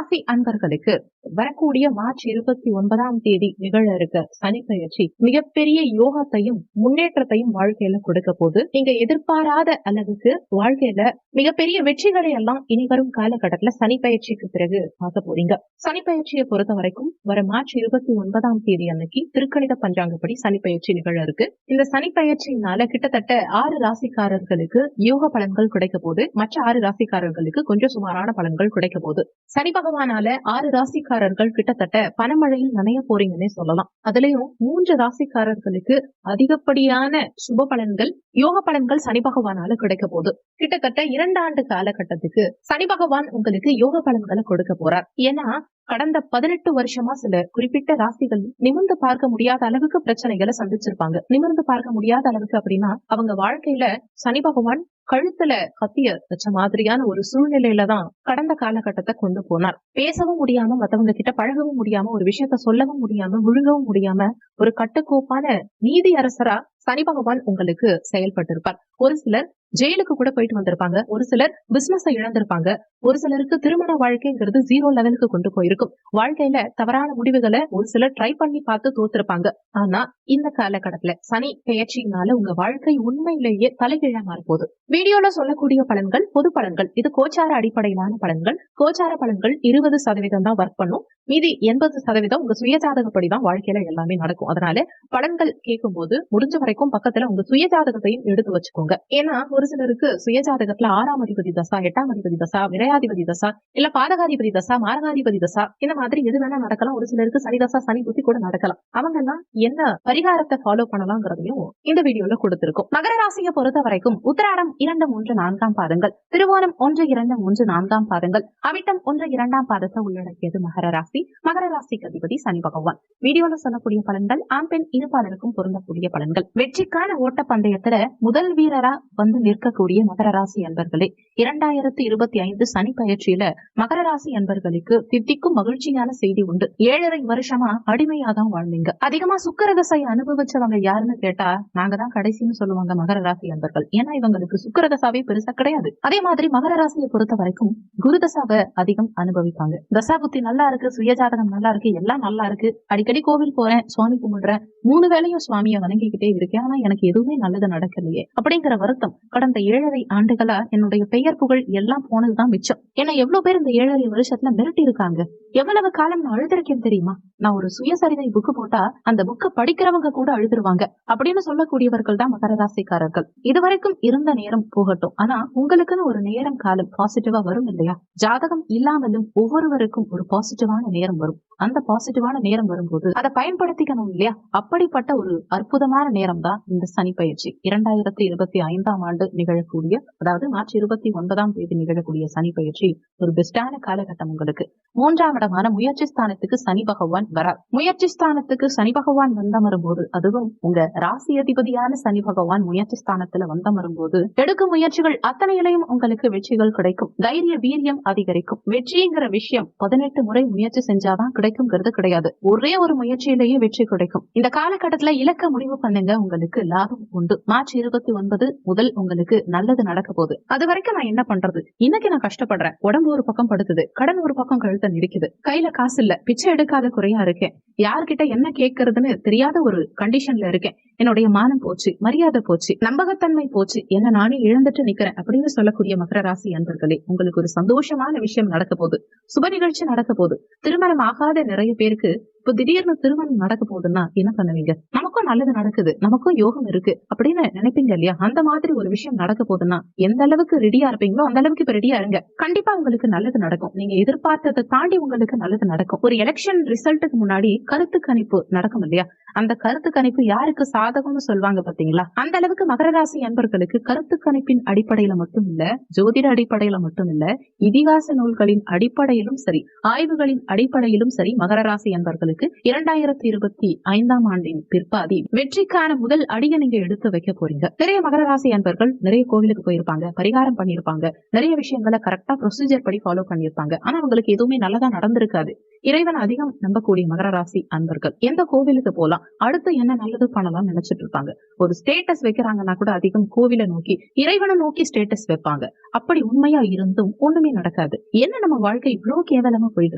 ராசி அன்பர்களுக்கு வரக்கூடிய மார்ச் 29ஆம் தேதி நிகழ இருக்க சனி பெயர்ச்சி மிகப்பெரிய யோகத்தையும் முன்னேற்றத்தையும் வாழ்க்கையில கொடுக்க போது நீங்க எதிர்பாராத அளவுக்கு வாழ்க்கையில மிகப்பெரிய வெற்றிகளை எல்லாம் இனி வரும் காலகட்டத்துல சனி பயிற்சிக்கு பிறகு பார்க்க போறீங்க. சனி பயிற்சியை பொறுத்த வரைக்கும் வர மார்ச் 29ஆம் தேதி அன்னைக்கு திருக்கணித பஞ்சாங்கப்படி சனி பயிற்சி நிகழ இருக்கு. இந்த சனி பயிற்சியினால கிட்டத்தட்ட 6 ராசிக்காரர்களுக்கு யோக பலன்கள் கிடைக்க போது, மற்ற 6 ராசிக்காரர்களுக்கு கொஞ்சம் சுமாரான பலன்கள் கிடைக்க போகுது. சனி பகவானால 6 ராசிக்காரர்கள் கிட்டத்தட்ட பணமழையில் நனைய போறீங்கன்னே சொல்லலாம். அதுலயும் 3 ராசிக்காரர்களுக்கு அதிகப்படியான சுப பலன்கள், யோக பலன்கள் சனி பகவானால கிடைக்க போகுது. கிட்டத்தட்ட 2 ஆண்டு காலகட்டத்துக்கு சனி பகவான் உங்களுக்கு யோக பலன்களை கொடுக்க போறார். ஏன்னா கடந்த 18 வருஷமா சில குறிப்பிட்ட ராசிகள் நிமிர்ந்து பார்க்க முடியாத அளவுக்கு பிரச்சனைகளை சந்திச்சிருப்பாங்க. நிமிர்ந்து பார்க்க முடியாத அளவுக்கு அப்படின்னா அவங்க வாழ்க்கையில சனி பகவான் கழுத்துல கத்திய வச்ச மாதிரியான ஒரு சூழ்நிலையில தான் கடந்த காலகட்டத்தை கொண்டு போனார். பேசவும் முடியாம, மத்தவங்க கிட்ட பழகவும் முடியாம, ஒரு விஷயத்த சொல்லவும் முடியாம, விழுங்கவும் முடியாம ஒரு கட்டுக்கோப்பான நீதி அரசரா சனி பகவான் உங்களுக்கு செயல்பட்டு இருப்பார். ஒரு சிலர் ஜெயிலுக்கு கூட போயிட்டு வந்திருப்பாங்க, ஒரு சிலர் பிசினஸ் இழந்திருப்பாங்க, ஒரு சிலருக்கு திருமண வாழ்க்கைங்கிறது 0 லெவலுக்கு கொண்டு போயிருக்கும். வாழ்க்கையில தவறான முடிவுகளை ஒரு சிலர் ட்ரை பண்ணி பார்த்து தோத்திருப்பாங்க. ஆனா இந்த காலகட்டத்துல சனி பெயர்ச்சியினால உங்க வாழ்க்கை உண்மையிலேயே தலைகீழா மாறப்போகுது. வீடியோல சொல்லக்கூடிய பலன்கள் பொது பலன்கள், இது கோச்சார அடிப்படையிலான பலன்கள். கோச்சார பலன்கள் 20% தான் ஒர்க் பண்ணும், மீதி 80% உங்க சுயஜாதகப்படிதான் வாழ்க்கையில எல்லாமே நடக்கும். அதனால பலன்கள் கேட்கும் போது முடிஞ்ச வரைக்கும் பக்கத்துல உங்க சுயஜாதகத்தையும் எடுத்து வச்சுக்கோங்க. ஏன்னா ஒரு சிலருக்கு சுயஜாதகத்துல 6ஆம் அதிபதி தசா, 8ஆம் அதிபதி தசா, விரையாதிபதி தசா, இல்ல பாதகாதிபதி தசா, மாரகாதிபதி தசா, இந்த மாதிரி எது வேணா நடக்கலாம். ஒரு சிலருக்கு சனி தசா, சனி புத்தி கூட நடக்கலாம். அவங்க எல்லாம் என்ன பரிகாரத்தை ஃபாலோ பண்ணலாம்ங்கிறதையும் இந்த வீடியோல கொடுத்திருக்கோம். மகர ராசியை பொறுத்த வரைக்கும் உத்திராடம் 2, 3, 4ஆம் பாதங்கள், திருவோணம் 1, 2, 3, 4ஆம் பாதங்கள், அவிட்டம் 1, 2ஆம் பாதத்தை உள்ளடக்கியது மகர ராசி. மகர ராசிக்கு அதிபதி சனி பகவான். வீடியோல சொல்லக்கூடிய பலன்கள் ஆண் பெண் இருபாலருக்கும் பொருந்தக்கூடிய பலன்கள். வெற்றிக்கான ஓட்ட பந்தயத்துல முதல் வீரரா வந்து நிற்கக்கூடிய மகர ராசி அன்பர்களே, 2025 சனி பயிற்சியில மகர ராசி அன்பர்களுக்கு தித்திக்கும் மகிழ்ச்சியான செய்தி உண்டு. 7.5 வருஷமா அடிமையா தான் வாழ்ந்தீங்க. அதிகமா சுக்கிரதசை அனுபவிச்சவங்க யாருன்னு கேட்டா நாங்க தான் கடைசின்னு சொல்லுவாங்க மகர ராசி அன்பர்கள். ஏன்னா இவங்களுக்கு சுக்கிரதசாவே பெருசா கிடையாது. அதே மாதிரி மகர ராசியை பொறுத்த வரைக்கும் குருதசாவை அதிகம் அனுபவிப்பாங்க. தசா புத்தி நல்லா இருக்கு, சுயஜாதகம் நல்லா இருக்கு, எல்லாம் நல்லா இருக்கு, அடிக்கடி கோவில் போறேன், சுவாமி கும்பிடுறேன், 3 வேளையும் சுவாமியை வணங்கிக்கிட்டே இருக்கேன், ஆனா எனக்கு எதுவுமே நல்லது நடக்கலையே அப்படிங்கிற வருத்தம் கடந்த 7.5 ஆண்டுகளா என்னுடைய பெயர் புகழ் எல்லாம் போனதுதான் மிச்சம். ஏன்னா எவ்வளவு பேர் இந்த 7.5 வருஷத்துல மிரட்டி இருக்காங்க. எவ்வளவு காலம் நான் அழுதுருக்கேன் தெரியுமா? நான் ஒரு சுயசரிதை புக்கு போட்டா அந்த புக்கை படிக்கிறவங்க கூட அழுதுருவாங்க அப்படின்னு சொல்லக்கூடியவர்கள் தான் மகர ராசிக்காரர்கள். இதுவரைக்கும் இருந்த நேரம் போகட்டும், ஆனா உங்களுக்குன்னு ஒரு நேரம் காலம் பாசிட்டிவா வரும் இல்லையா? ஜாதகம் இல்லாமலும் ஒவ்வொருவருக்கும் ஒரு பாசிட்டிவான நேரம் வரும். அந்த பாசிட்டிவான நேரம் வரும்போது அதை பயன்படுத்திக்கணும் இல்லையா? அப்படிப்பட்ட ஒரு அற்புதமான நேரம் தான் இந்த சனி பயிற்சி. 2025ஆம் ஆண்டு நிகழக்கூடிய, அதாவது மார்ச் 29ஆம் தேதி நிகழக்கூடிய சனி பயிற்சி ஒரு பெஸ்டான காலகட்டம் உங்களுக்கு. 3ஆம் இடமான முயற்சி ஸ்தானத்துக்கு சனி பகவான் வரார். முயற்சி ஸ்தானத்துக்கு சனி பகவான் வந்தமரும் போது, அதுவும் உங்க ராசி அதிபதியான சனி பகவான் முயற்சி ஸ்தானத்துல வந்தமரும் போது எடுக்கும் முயற்சிகள் அத்தனையிலையும் உங்களுக்கு வெற்றிகள் கிடைக்கும். தைரிய வீரியம் அதிகரிக்கும். வெற்றிங்கிற விஷயம் 18 முறை முயற்சி செஞ்சாதான் கிடைக்கும்ங்கிறது கிடையாது. ஒரே ஒரு முயற்சியிலேயே வெற்றி கிடைக்கும். இந்த காலகட்டத்துல இலக்க முடிவு பண்ணுங்க, உங்களுக்கு லாபம் உண்டு. மார்ச் 29 முதல் உங்களுக்கு நல்லது நடக்க போகுது. அது வரைக்கும் நான் என்ன பண்றது? இன்னைக்கு நான் கஷ்டப்படுறேன், உடம்பு ஒரு பக்கம் படுத்துது, கடன் ஒரு பக்கம் கழுத்த நிற்குது, கையில காசு இல்ல, பிச்சை எடுக்காத குறையா இருக்கேன், யார்கிட்ட என்ன கேட்கறதுன்னு தெரியாத ஒரு கண்டிஷன்ல இருக்கேன், என்னுடைய மானம் போச்சு, மரியாதை போச்சு, நம்பகத்தன்மை போச்சு, என்ன நானே இழந்துட்டு நிக்கிறேன் அப்படின்னு சொல்லக்கூடிய மகர ராசி அன்பர்களே, உங்களுக்கு ஒரு சந்தோஷமான விஷயம் நடக்க போகுது. சுப நிகழ்ச்சி நடக்க போகுது. திருமணம் ஆகாத நிறைய பேருக்கு இப்ப திடீர்னு திருமணம் நடக்க போகுதுன்னா என்ன பண்ணுவீங்க? நமக்கும் நல்லது நடக்குது, நமக்கும் யோகம் இருக்கு அப்படின்னு நினைப்பீங்க இல்லையா? அந்த மாதிரி ஒரு விஷயம் நடக்க போகுதுன்னா எந்த அளவுக்கு ரெடியா இருப்பீங்களோ அந்த அளவுக்கு இப்ப ரெடியா இருங்க. கண்டிப்பா உங்களுக்கு நல்லது நடக்கும். நீங்க எதிர்பார்த்ததை தாண்டி உங்களுக்கு நல்லது நடக்கும். ஒரு எலெக்ஷன் ரிசல்ட்டுக்கு முன்னாடி கருத்து கணிப்பு நடக்கும் இல்லையா? அந்த கருத்து கணிப்பு யாருக்கு சாதகம்னு சொல்வாங்க பாத்தீங்களா? அந்த அளவுக்கு மகர ராசி அன்பர்களுக்கு கருத்து கணிப்பின் அடிப்படையில மட்டும் இல்ல, ஜோதிட அடிப்படையில மட்டும் இல்ல, இதிகாச நூல்களின் அடிப்படையிலும் சரி, ஆய்வுகளின் அடிப்படையிலும் சரி, மகர ராசி அன்பர்களுக்கு 2025ஆம் ஆண்டின் பிற்பாதி வெற்றிக்கான முதல் அடியை நீங்க எடுத்து வைக்க போறீங்க. நிறைய மகர ராசி அன்பர்கள் நிறைய கோவிலுக்கு போயிருப்பாங்க, பரிகாரம் பண்ணிருப்பாங்க, நிறைய விஷயங்களை கரெக்டா ப்ரொசீஜர் படி ஃபாலோ பண்ணிருப்பாங்க. ஆனா அவங்களுக்கு எதுவுமே நல்லதா நடந்திருக்காது. இறைவன் அதிகம் நம்பக்கூடிய மகர ராசி அன்பர்கள் எந்த கோவிலுக்கு போலாம், அடுத்து என்ன நல்லது பண்ணலாம் நினைச்சிட்டு இருப்பாங்க. ஒரு ஸ்டேட்டஸ் வைக்கிறாங்கன்னா கூட அதிகம் கோவிலை நோக்கி இறைவனை நோக்கி ஸ்டேட்டஸ் வைப்பாங்க. அப்படி உண்மையா இருந்தும் ஒண்ணுமே நடக்காது. என்ன நம்ம வாழ்க்கை இவ்வளவு கேவலமா போயிட்டு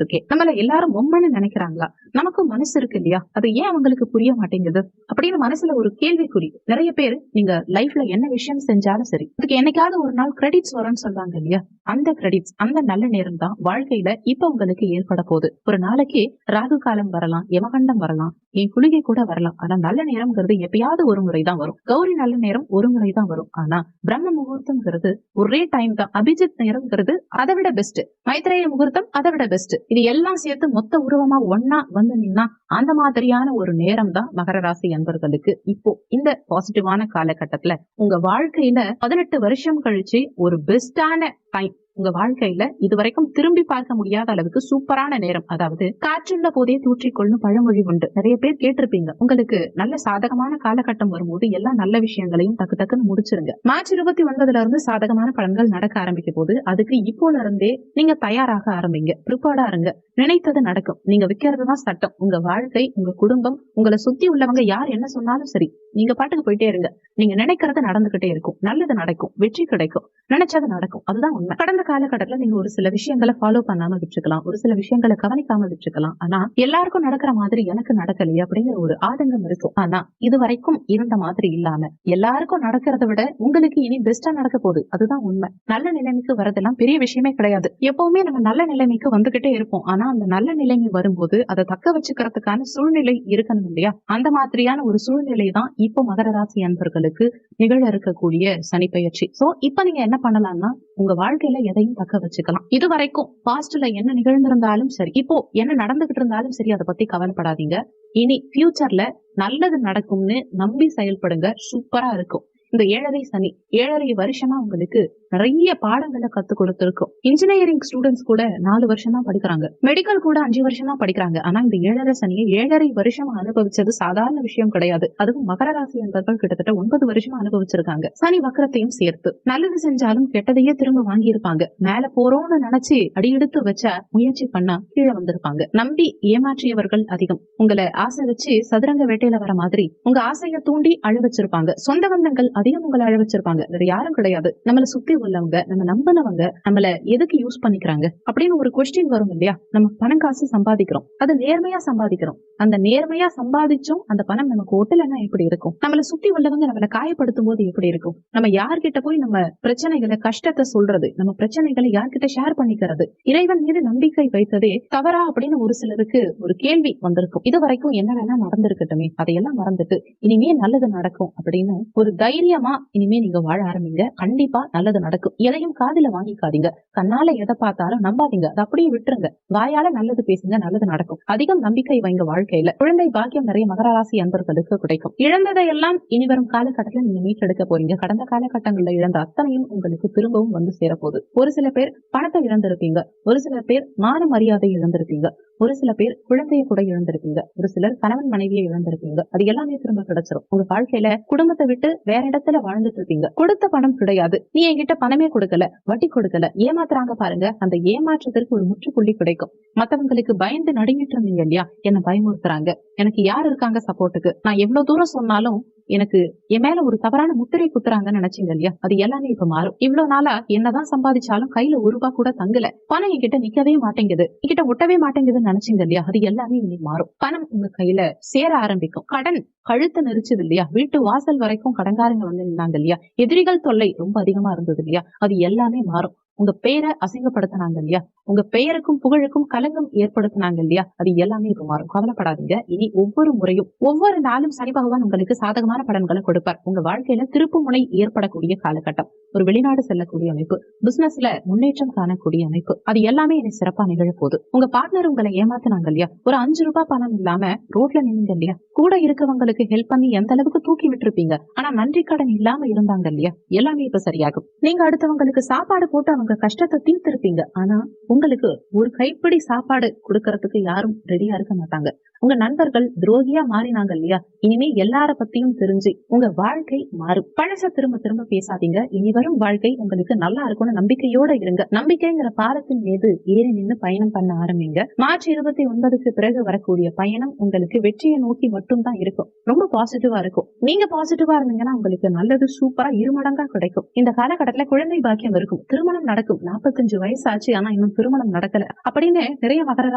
இருக்கே, நம்மள எல்லாரும் பொம்மைன்னு நினைக்கிறாங்களா, நமக்கும் மனசு இருக்கு இல்லையா, அது ஏன் அவங்களுக்கு புரிய மாட்டேங்குது அப்படின்னு மனசுல ஒரு கேள்விக்குறி. நிறைய பேர் நீங்க லைஃப்ல என்ன விஷயம் செஞ்சாலும் சரி, அதுக்கு என்னைக்காவது ஒரு நாள் கிரெடிட்ஸ் வரும்னு சொல்றாங்க இல்லையா, அந்த கிரெடிட்ஸ் அந்த நல்ல நேரம் தான் வாழ்க்கையில இப்ப உங்களுக்கு ஏற்பட போகுது. ஒரு நாளைக்கு ராகு காலம் வரலாம், யமகண்டம் வரலாம், என் குளிகை கூட வரலாம். ஆனா நல்ல நேரம்ங்கிறது எப்பயாவது ஒரு முறைதான் வரும். கௌரி நல்ல நேரம் ஒரு முறைதான் வரும். ஆனா பிரம்ம முகூர்த்தம்ங்கிறது ஒரே டைம் தான். அபிஜித் நேரம்ங்கிறது அதை விட பெஸ்ட். மைத்ரேய முகூர்த்தம் அதை விட பெஸ்ட். இது எல்லாம் சேர்த்து மொத்த உருவமா ஒன்னா வந்து நின்னா அந்த மாதிரியான ஒரு நேரம் தான் மகர ராசி அன்பர்களுக்கு இப்போ இந்த பாசிட்டிவான காலகட்டத்துல உங்க வாழ்க்கையில 18 வருஷம் கழிச்சு ஒரு பெஸ்டான டைம். உங்க வாழ்க்கையில இதுவரைக்கும் திரும்பி பார்க்க முடியாத அளவுக்கு சூப்பரான நேரம். அதாவது காற்றுள்ள போதே தூற்றிக்கொள்ளும் பழமொழி உண்டு. நிறைய பேர் கேட்டிருப்பீங்க. உங்களுக்கு நல்ல சாதகமான காலகட்டம் வரும்போது எல்லா நல்ல விஷயங்களையும் டக்கு டக்குன்னு முடிச்சிருங்க. மார்ச் 29 இருந்து சாதகமான பலன்கள் நடக்க ஆரம்பிக்க போது அதுக்கு இப்போல இருந்தே நீங்க தயாராக ஆரம்பிங்க. ப்ரிப்பேர்டா இருங்க. நினைத்தது நடக்கும். நீங்க வைக்கிறதுதான் சட்டம். உங்க வாழ்க்கை, உங்க குடும்பம், உங்களை சுத்தி உள்ளவங்க யார் என்ன சொன்னாலும் சரி, நீங்க பாட்டுக்கு போயிட்டே இருங்க. நீங்க நினைக்கிறது நடந்துகிட்டே இருக்கும். நல்லது நடக்கும், வெற்றி கிடைக்கும், நினைச்சது நடக்கும். அதுதான் உண்மை. கடந்த காலகட்டத்துல நீங்க ஒரு சில விஷயங்களை ஃபாலோ பண்ணாம விட்டுருக்கலாம், ஒரு சில விஷயங்களை கவனிக்காம விட்டுருக்கலாம். ஆனா எல்லாருக்கும் நடக்கிற மாதிரி எனக்கு நடக்கலையே அப்படிங்கிற ஒரு ஆதங்கம் இருக்கும். ஆனா இது வரைக்கும் இருந்த மாதிரி இல்லாம எல்லாருக்கும் நடக்கிறத விட உங்களுக்கு இனி பெஸ்டா நடக்க போகுது. அதுதான் உண்மை. நல்ல நிலைமைக்கு வரதெல்லாம் பெரிய விஷயமே கிடையாது. எப்பவுமே நம்ம நல்ல நிலைமைக்கு வந்துகிட்டே இருப்போம். ஆனா அந்த நல்ல நிலைமை வரும்போது அதை தக்க வச்சுக்கிறதுக்கான சூழ்நிலை இருக்கணும் இல்லையா, அந்த மாதிரியான ஒரு சூழ்நிலை தான் இப்போ மகர ராசி அன்பர்களுக்கு நிகழ இருக்கக்கூடிய சனி பெயர்ச்சி. சோ இப்ப நீங்க என்ன பண்ணலாம்னா, உங்க வாழ்க்கையில எதையும் தக்க வச்சுக்கலாம். இது வரைக்கும் பாஸ்ட்ல என்ன நிகழ்ந்திருந்தாலும் சரி, இப்போ என்ன நடந்துகிட்டு இருந்தாலும் சரி, அதை பத்தி கவலைப்படாதீங்க. இனி ஃபியூச்சர்ல நல்லது நடக்கும்னு நம்பி செயல்படுங்க. சூப்பரா இருக்கும். இந்த 7.5 சனி 7.5 வருஷமா உங்களுக்கு நிறைய பாடங்களை கத்து கொடுத்திருக்கும். இன்ஜினியரிங் ஸ்டூடெண்ட்ஸ் கூட 4 வருஷம் தான் படிக்கிறாங்க, மெடிக்கல் கூட 5 வருஷம் தான் படிக்கிறாங்க. ஆனா இந்த 7.5 சனியை 7.5 வருஷம் அனுபவிச்சது சாதாரண விஷயம் கிடையாது. அதுவும் மகர ராசி என்பவர்கள் கிட்டத்தட்ட 9 வருஷமா அனுபவிச்சிருக்காங்க. சனி வக்கரத்தையும் சேர்த்து நல்லது செஞ்சாலும் கெட்டதையே திரும்ப வாங்கி இருப்பாங்க. மேல போறோம்னு நினைச்சு அடியெடுத்து வச்ச முயற்சி பண்ணா கீழே வந்திருப்பாங்க. நம்பி ஏமாற்றியவர்கள் அதிகம். உங்களை ஆசை வச்சு சதுரங்க வேட்டையில வர மாதிரி உங்க ஆசையை தூண்டி அழ வச்சிருப்பாங்க. சொந்த பந்தங்கள் அதிகம் உங்களை அழ வச்சிருப்பாங்க. வேற யாரும் கிடையாது. நம்மள சுத்தி உள்ளவங்க, நம்ம நம்பினவங்க நம்மள எதுக்கு யூஸ் பண்ணிக்கிறாங்க அப்படின்னு ஒரு கொஸ்டின் வரும் இல்லையா. நம்ம பணம் காசு சம்பாதிக்கிறோம், அது நேர்மையா சம்பாதிக்கிறோம். அந்த நேர்மையா சம்பாதிச்சும் அந்த பணம் நமக்கு ஒட்டலன்னா எப்படி இருக்கும்? நம்மள சுத்தி உள்ளவங்க நம்மள காயப்படுத்தும் போது எப்படி இருக்கும்? நம்ம யார்கிட்ட போய் நம்ம பிரச்சனைகளை, கஷ்டத்தை சொல்றது, நம்ம பிரச்சனைகளை யார்கிட்ட ஷேர் பண்ணிக்கிறது, இறைவன் மீது நம்பிக்கை வைத்ததே தவறா அப்படின்னு ஒரு சிலருக்கு ஒரு கேள்வி வந்திருக்கும். இது வரைக்கும் என்ன வேணா நடந்திருக்கட்டுமே, அதையெல்லாம் மறந்துட்டு இனிமே நல்லது நடக்கும் அப்படின்னு ஒரு தைரியமா இனிமே நீங்க வாழ ஆரம்பிங்க. கண்டிப்பா நல்லது நடக்கும். எதையும் காதுல வாங்கிக்காதீங்க. கண்ணால எதை பார்த்தாலும் நம்பாதீங்க. அதை அப்படியே விட்டுருங்க. வாயால நல்லது பேசுங்க, நல்லது நடக்கும். அதிகம் நம்பிக்கை வைங்க. வாழ்க்கையில குழந்தை பாக்கியம் நிறைய மகர ராசி அன்பர்களுக்கு கிடைக்கும். இழந்ததையெல்லாம் இனி வரும் காலகட்டத்துல நீங்க மீட்டெடுக்க போறீங்க. கடந்த காலகட்டங்கள்ல இழந்த அத்தனையும் உங்களுக்கு திரும்பவும் வந்து சேரப்போகுது. ஒரு சில பேர் பணத்தை இழந்திருப்பீங்க, ஒரு சில பேர் மான மரியாதை இழந்திருப்பீங்க, ஒரு சில பேர் குழந்தைய கூட இழந்திருப்பீங்க, ஒரு சிலர் கணவன் மனைவியை இழந்திருப்பீங்க. அது எல்லாமே திரும்ப கிடைச்சிரும். உங்க வாழ்க்கையில குடும்பத்தை விட்டு வேற இடத்துல வாழ்ந்துட்டு இருப்பீங்க. கொடுத்த பணம் கிடையாது, நீ என்கிட்ட பணமே கொடுக்கல, வட்டி கொடுக்கல, ஏமாத்துறாங்க பாருங்க, அந்த ஏமாற்றத்திற்கு ஒரு முற்றுப்புள்ளி கிடைக்கும். மத்தவங்களுக்கு பயந்து நடுங்கிட்டு இருந்தீங்க இல்லையா, என்ன பயமுறுத்துறாங்க, எனக்கு யார் இருக்காங்க சப்போர்ட்டுக்கு, நான் எவ்வளவு தூரம் சொன்னாலும் எனக்கு என் மேல ஒரு தவறான முத்திரை குத்துறாங்கன்னு நினைச்சீங்க இல்லையா, அது எல்லாமே இப்ப மாறும். இவ்வளவு நாளா என்னதான் சம்பாதிச்சாலும் கையில ₹1 கூட தங்கல, பணம் என்கிட்ட நிக்கவே மாட்டேங்குது, என்கிட்ட ஒட்டவே மாட்டேங்குதுன்னு நினைச்சீங்க இல்லையா, அது எல்லாமே இனி மாறும். பணம் உங்க கையில சேர ஆரம்பிக்கும். கடன் கழுத்த நெரிச்சது இல்லையா, வீட்டு வாசல் வரைக்கும் கடன்காரங்க வந்து நின்னாங்க இல்லையா, எதிரிகள் தொல்லை ரொம்ப அதிகமா இருந்தது இல்லையா, அது எல்லாமே மாறும். உங்க பெயரை அசிங்கப்படுத்தினாங்க இல்லையா, உங்க பெயருக்கும் புகழுக்கும் கலங்கம் ஏற்படுத்தினாங்க இல்லையா, அது எல்லாமே இப்ப மாறும். கவலைப்படாதீங்க. இனி ஒவ்வொரு முறையும் ஒவ்வொரு நாளும் சனி பகவான் உங்களுக்கு சாதகமான பலன்களை கொடுப்பார். உங்க வாழ்க்கையில திருப்பு முனை ஏற்படக்கூடிய காலகட்டம், ஒரு வெளிநாடு செல்லக்கூடிய அமைப்பு, பிசினஸ்ல முன்னேற்றம் காணக்கூடிய அமைப்பு, அது எல்லாமே இனி சிறப்பா நிகழ போகுது. உங்க பார்ட்னர் உங்களை ஏமாத்தினாங்க இல்லையா, ஒரு ₹5 பணம் இல்லாம ரோட்ல நின்னீங்க இல்லையா, கூட இருக்கவங்களுக்கு ஹெல்ப் பண்ணி எந்த அளவுக்கு தூக்கி விட்டுருப்பீங்க, ஆனா நன்றி கடன் இல்லாம இருந்தாங்க இல்லையா, எல்லாமே இப்ப சரியாகும். நீங்க அடுத்தவங்களுக்கு சாப்பாடு போட்டு அவங்க கஷ்டத்தை தீர்த்திருப்பீங்க. ஆனா உங்களுக்கு ஒரு கைப்பிடி சாப்பாடு கொடுக்கறதுக்கு யாரும் ரெடியா இருக்க மாட்டாங்க. உங்க நண்பர்கள் துரோகியா மாறினாங்க இல்லையா, இனிமே எல்லார பத்தியும் தெரிஞ்சு உங்க வாழ்க்கை மாறும். பழச திரும்ப திரும்ப பேசாதீங்க. இனி வரும் வாழ்க்கை உங்களுக்கு நல்லா இருக்கும்னு நம்பிக்கையோட இருங்க. நம்பிக்கைங்கிற பாலத்தின் மீது ஏறி நின்று பயணம் பண்ண ஆரம்பிங்க. மார்ச் 29க்கு பிறகு வரக்கூடிய பயணம் உங்களுக்கு வெற்றியை நோக்கி மட்டும் தான் இருக்கும். ரொம்ப பாசிட்டிவா இருக்கும். நீங்க பாசிட்டிவா இருந்தீங்கன்னா உங்களுக்கு நல்லது சூப்பரா இருமடங்கா கிடைக்கும். இந்த காலகட்டத்துல குழந்தை பாக்கியம் இருக்கும், திருமணம் நடக்கும். 45 வயசு ஆச்சு ஆனா இன்னும் திருமணம் நடக்கல அப்படின்னு நிறைய மகர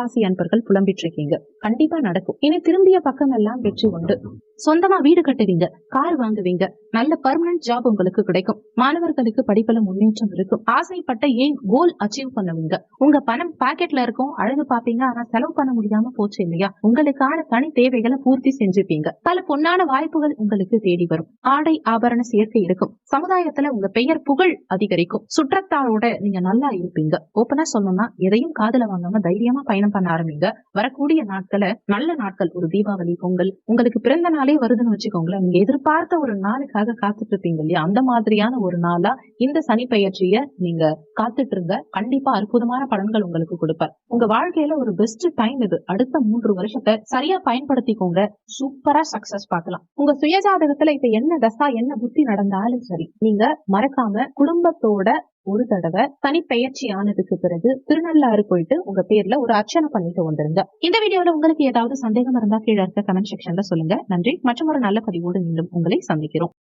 ராசி அன்பர்கள் புலம்பிட்டு இருக்கீங்க. கண்டிப்பா நடக்கும். இனி திரும்பிய பக்கம் எல்லாம் வெற்றி உண்டு. சொந்தமா வீடு கட்டுவீங்க, கார் வாங்குவீங்க, நல்ல பெர்மனன்ட் ஜாப் உங்களுக்கு கிடைக்கும். மாணவர்களுக்கு படிப்புல முன்னேற்றம் இருக்கும். ஆசைப்பட்ட ஏன் கோல் அச்சீவ் பண்ணுவீங்க. உங்க பணம் பாக்கெட்ல இருக்கும், அழகு பாப்பீங்க, ஆனா செலவு பண்ண முடியாம போச்சு இல்லையா, உங்களுக்கான தனி தேவைகளை பூர்த்தி செஞ்சுப்பீங்க. பல பொன்னான வாய்ப்புகள் உங்களுக்கு தேடி வரும். ஆடை ஆபரண சேர்க்கை இருக்கும். சமுதாயத்துல உங்க பெயர் புகழ் அதிகரிக்கும். சுற்றத்தாரோட நீங்க நல்லா இருப்பீங்க. ஓப்பனா சொல்லணும்னா எதையும் காதுல வாங்காம தைரியமா பயணம் பண்ண ஆரம்பிங்க. வரக்கூடிய நாட்களை நல்ல நாட்கள். ஒரு தீபாவளி, பொங்கல், உங்களுக்கு பிறந்த நாளே வருதுன்னு வச்சுக்கோங்களேன், நீங்க எதிர்பார்த்த ஒரு நாளுக்காக காத்துட்டு இருப்பீங்க இல்லையா, அந்த மாதிரியான ஒரு நாளா இந்த சனி பெயர்ச்சிய நீங்க காத்துட்டு இருங்க. கண்டிப்பா அற்புதமான பலன்கள் உங்களுக்கு கொடுப்பார். உங்க வாழ்க்கையில ஒரு பெஸ்ட் டைம் இது. அடுத்த 3 வருஷத்தை சரியா பயன்படுத்திக்கோங்க. சூப்பரா சக்சஸ் பார்க்கலாம். உங்க சுயஜாதகத்துல இப்ப என்ன தசா என்ன புத்தி நடந்தாலும் சரி, நீங்க மறக்காம குடும்பத்தோட ஒரு தடவை சனி பெயர்ச்சி ஆனதுக்கு பிறகு திருநள்ளாறு போயிட்டு உங்க பேர்ல ஒரு அர்ச்சனை பண்ணிட்டு வந்துருங்க. இந்த வீடியோல உங்களுக்கு ஏதாவது சந்தேகம் இருந்தா கீழே இருக்க கமெண்ட் செக்ஷன்ல சொல்லுங்க. நன்றி. மற்றும் ஒரு நல்ல பதிவோடு மீண்டும் உங்களை சந்திக்கிறோம்.